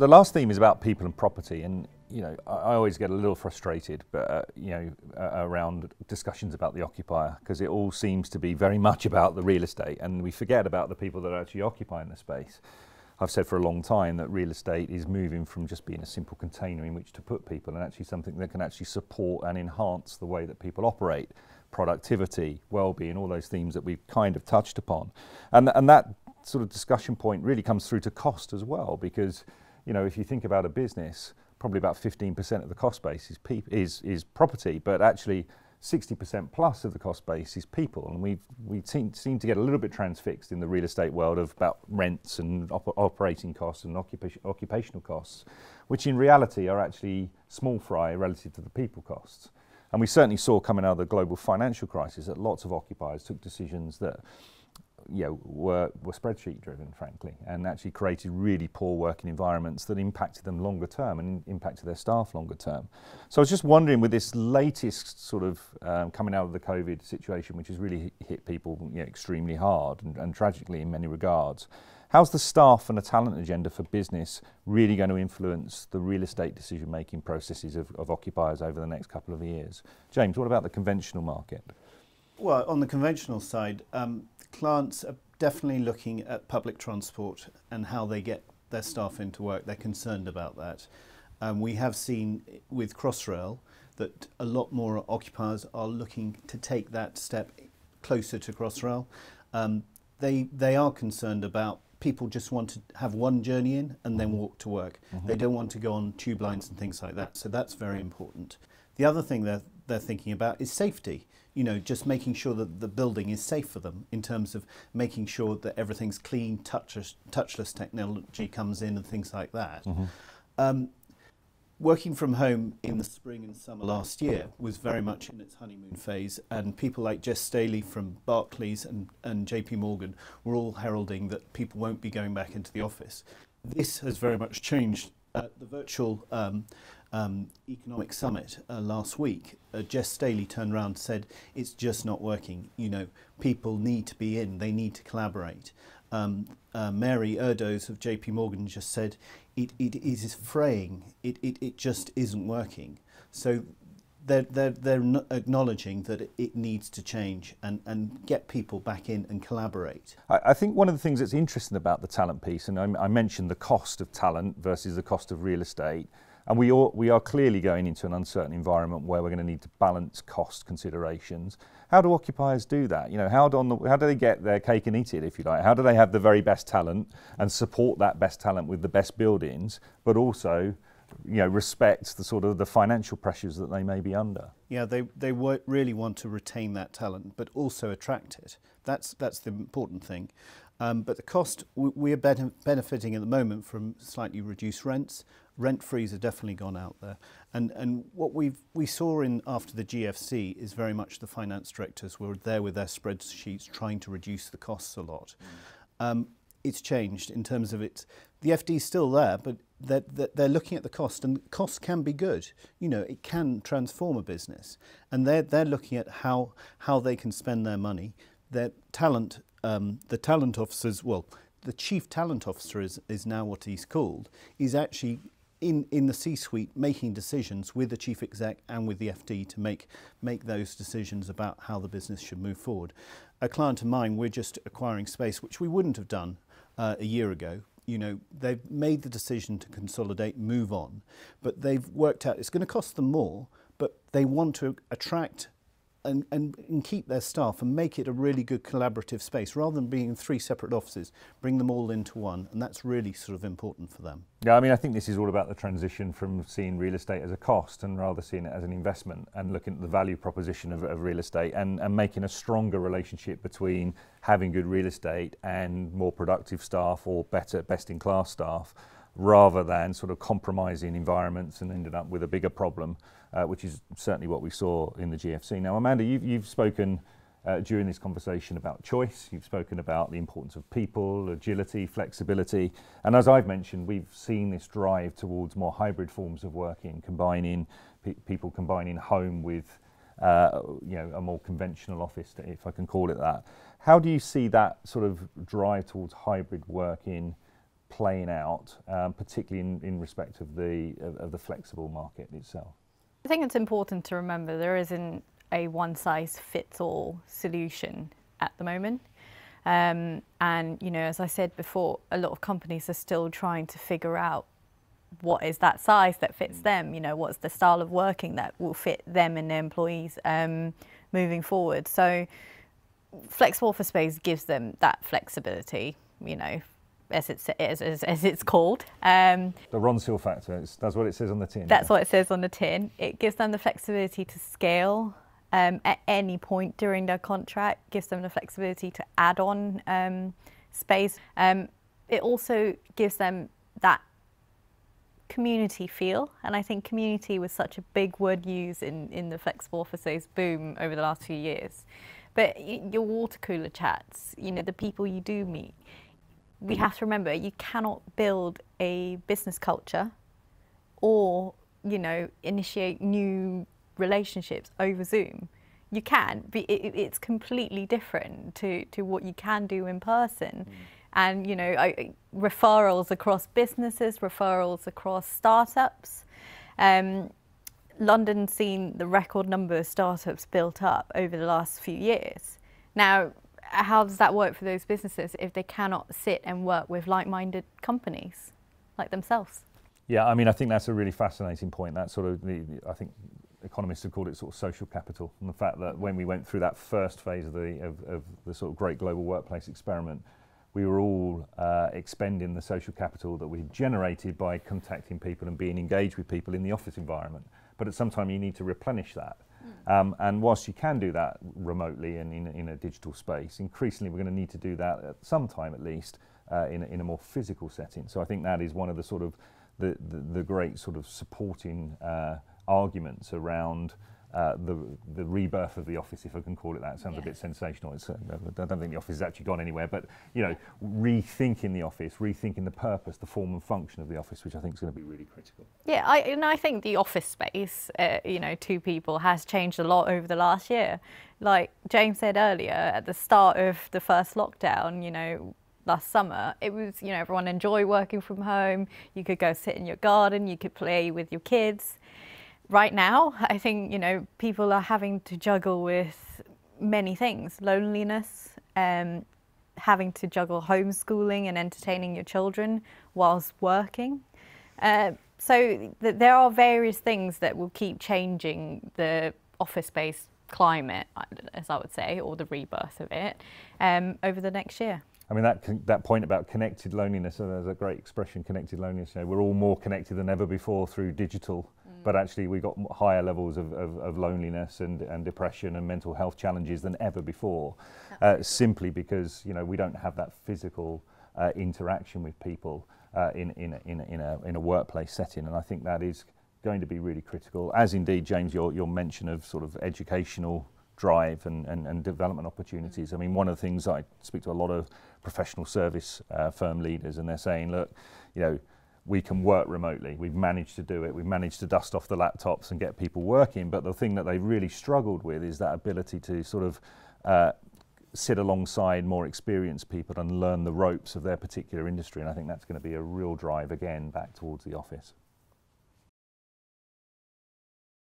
the last theme is about people and property, and I always get a little frustrated, but around discussions about the occupier, because it all seems to be very much about the real estate, and we forget about the people that are actually occupying the space. I've said for a long time that real estate is moving from just being a simple container in which to put people, and actually something that can actually support and enhance the way that people operate, productivity, well-being, all those themes that we've kind of touched upon, and that sort of discussion point really comes through to cost as well, because if you think about a business, probably about 15% of the cost base is property, but actually 60% plus of the cost base is people, and we seem to get a little bit transfixed in the real estate world of about rents and operating costs and occupational costs, which in reality are actually small fry relative to the people costs. And we certainly saw coming out of the global financial crisis that lots of occupiers took decisions that were spreadsheet driven, frankly, and actually created really poor working environments that impacted them longer term and impacted their staff longer term. So I was just wondering, with this latest sort of coming out of the COVID situation, which has really hit people extremely hard and tragically in many regards, how's the staff and the talent agenda for business really going to influence the real estate decision-making processes of occupiers over the next couple of years? James, what about the conventional market? Well, on the conventional side, clients are definitely looking at public transport and how they get their staff into work. They're concerned about that. We have seen with Crossrail that a lot more occupiers are looking to take that step closer to Crossrail. They are concerned about people just want to have one journey in and then walk to work. They don't want to go on tube lines and things like that. So that's very important. The other thing they're thinking about is safety. Just making sure that the building is safe for them, in terms of making sure that everything's clean, touchless technology comes in and things like that. Working from home in the spring and summer last year was very much in its honeymoon phase, and people like Jess Staley from Barclays and JP Morgan were all heralding that people won't be going back into the office. This has very much changed. At the virtual economic summit last week, Jess Staley turned around and said it's just not working. People need to be in, they need to collaborate. Mary Erdos of JP Morgan just said it is fraying, it just isn't working. So they're acknowledging that it needs to change and get people back in and collaborate. I think one of the things that's interesting about the talent piece, and I mentioned the cost of talent versus the cost of real estate, and we are clearly going into an uncertain environment where we're going to need to balance cost considerations. How do occupiers do that? How do they get their cake and eat it, if you like? How do they have the very best talent and support that best talent with the best buildings, but also respect the sort of the financial pressures that they may be under? Yeah, they really want to retain that talent, but also attract it. That's the important thing. But the cost, we are benefiting at the moment from slightly reduced rents. Rent freeze have definitely gone out there. And what we saw after the GFC is very much the finance directors were there with their spreadsheets trying to reduce the costs a lot. It's changed in terms of the FD is still there, but they're looking at the cost, and costs can be good. It can transform a business, and they're looking at how they can spend their money. Their talent, the talent officers, well, the chief talent officer is now what he's called, is actually in the C-suite making decisions with the chief exec and with the FD to make those decisions about how the business should move forward. A client of mine, we're just acquiring space, which we wouldn't have done a year ago. They've made the decision to consolidate, move on, but they've worked out it's going to cost them more, but they want to attract and keep their staff and make it a really good collaborative space, rather than being in 3 separate offices, bring them all into one, and that's really sort of important for them. Yeah, I think this is all about the transition from seeing real estate as a cost and rather seeing it as an investment, and looking at the value proposition of real estate and making a stronger relationship between having good real estate and more productive staff or better, best-in-class staff, rather than sort of compromising environments and ending up with a bigger problem, which is certainly what we saw in the GFC. Now, Amanda, you've spoken during this conversation about choice. You've spoken about the importance of people, agility, flexibility. And as I've mentioned, we've seen this drive towards more hybrid forms of working, combining people combining home with a more conventional office, if I can call it that. How do you see that sort of drive towards hybrid working playing out, particularly in respect of the flexible market itself? I think it's important to remember there isn't a one-size-fits-all solution at the moment. And, you know, as I said before, a lot of companies are still trying to figure out what is that size that fits them, you know, what's the style of working that will fit them and their employees moving forward. So flexible office space gives them that flexibility, you know, as it's called. The Ronseal factor, that's what it says on the tin. That's what it says on the tin. It gives them the flexibility to scale at any point during their contract, gives them the flexibility to add on space. It also gives them that community feel, and I think community was such a big word used in the flexible office space boom over the last few years. But your water cooler chats, you know, the people you do meet, we have to remember you cannot build a business culture or, you know, initiate new relationships over Zoom. You can, but it's completely different to what you can do in person. And, you know, referrals across businesses, referrals across startups. London's seen the record number of startups built up over the last few years. Now, how does that work for those businesses if they cannot sit and work with like-minded companies like themselves? Yeah, I mean, I think that's a really fascinating point. That's sort of, I think economists have called it sort of social capital, and the fact that when we went through that first phase of the sort of great global workplace experiment, we were all expending the social capital that we had generated by contacting people and being engaged with people in the office environment. But at some time you need to replenish that. And whilst you can do that remotely and in a digital space, increasingly we're going to need to do that at some time at least in a more physical setting. So I think that is one of the sort of the great sort of supporting arguments around the rebirth of the office, if I can call it that. It sounds a bit sensational. I don't think the office has actually gone anywhere, but, you know, rethinking the office, rethinking the purpose, the form and function of the office, which I think is going to be really critical. Yeah, I think the office space, you know, to people has changed a lot over the last year. Like James said earlier, at the start of the first lockdown, you know, last summer, it was, you know, everyone enjoyed working from home. You could go sit in your garden, you could play with your kids. Right now, I think, you know, people are having to juggle with many things. Loneliness, having to juggle homeschooling and entertaining your children whilst working. So there are various things that will keep changing the office space climate, as I would say, or the rebirth of it, over the next year. I mean, that point about connected loneliness, there's a great expression, connected loneliness. You know, we're all more connected than ever before through digital, but actually we've got higher levels of loneliness and depression and mental health challenges than ever before, simply because, you know, we don't have that physical interaction with people in a workplace setting, and I think that is going to be really critical, as indeed, James, your mention of sort of educational drive and development opportunities. I mean, one of the things I speak to a lot of professional service firm leaders, and they're saying, look, you know, we can work remotely. We've managed to do it. We've managed to dust off the laptops and get people working. But the thing that they've really struggled with is that ability to sort of sit alongside more experienced people and learn the ropes of their particular industry. And I think that's going to be a real drive again back towards the office.